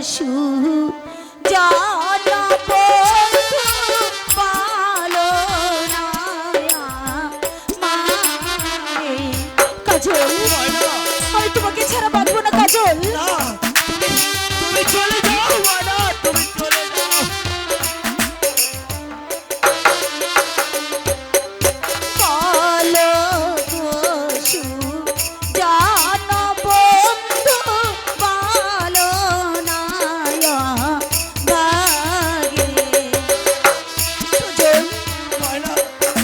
সু জানা বন্ধু পালো না মারে। কাজল, আমি তোমাকে ছাড়া বাঁচবো না কাজল। তুমি চলে যাও ময়না, তুমি চলে যাও। পালো সু জানা বন্ধু পালো না বাগে। সুজন, ময়না,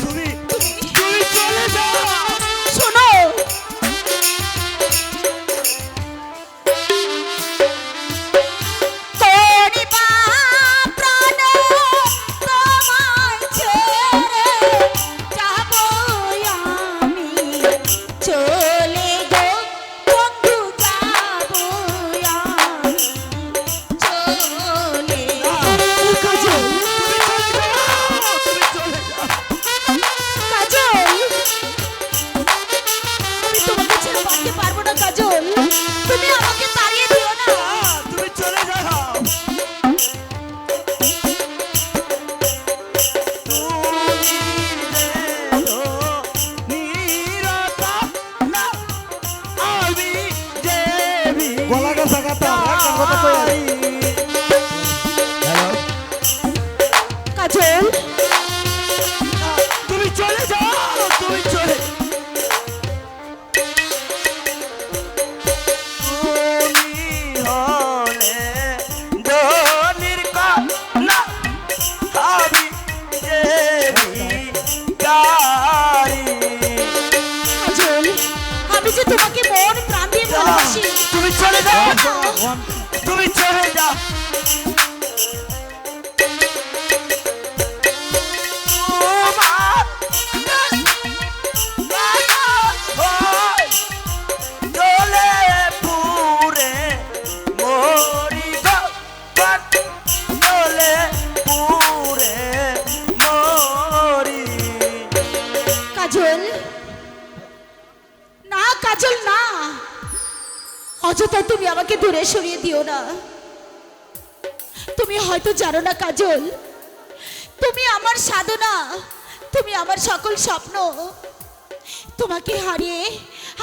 তুমি চলে যাও। শোনো, তোরি বা প্রাণ তোমায় ছেড়ে যাবো আমি, চলে গো বন্ধু যাবো আমি, চলে। কাজল, তুমি চলে যাও। কাজল, আমি তোমাকে ছেড়ে বাঁচতে পারবো না কাজল, তুমি আমাকে তাড়িয়ে দিও না। তুমি চলে যাও। গলা গাছা গাতা একটা কথা কই আর। হ্যালো, কাজল, তুমি চলে যাও, তুমি চলে। তুমি হলে ধনির কন্যা, আমি দেবিকারি। কাজল, আমি যে তোমাকে মন প্রাণ দিয়ে ভালোবাসি। তুমি চলে যাও, তুমি চলে যাও। চলে পুরে মরি গো, চলে পুরে মরি। কাজল, না কাজল না, অযথা তুমি আমাকে দূরে সরিয়ে দিও না। তুমি হয়তো জানো না কাজল, তুমি আমার সাধনা, তুমি আমার সকল স্বপ্ন। তোমাকে হারিয়ে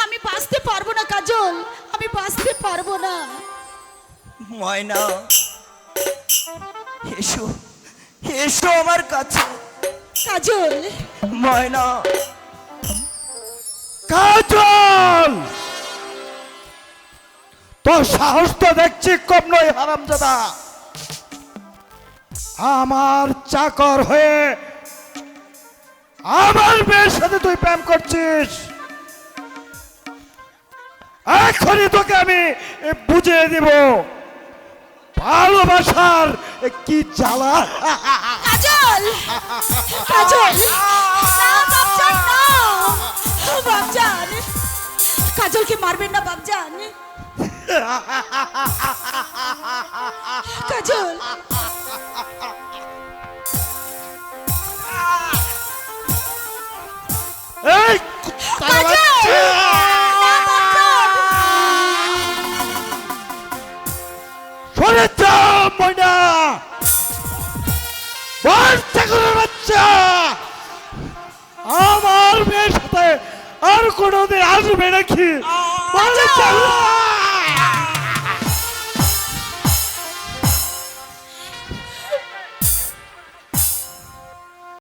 আমি বাঁচতে পারবো না কাজল, আমি বাঁচতে পারবো না। ময়না, এসো এসো আমার কাছে। কাজল, ময়না, কাজল, তোর সাহস তো দেখছি কম নয় হারামজাদা। আমার চাকর হয়ে আমার মেয়ের সাথে তুই প্রেম করছিস। এখনই তোকে আমি বুঝিয়ে দিব ভালোবাসার কি জ্বালা। কাজল, কাজল, না বাপজান, না বাপজান, কাজলকে মারবেন না বাপজান। কাজল, এই কুত্তার কাজল, বাচ্চা! না বাপজান। সরে যাও ময়না, চাকরের বাচ্চা। আমার মেয়ের সাথে আর কোনোদিন আসবে নাকি? বলে চলো।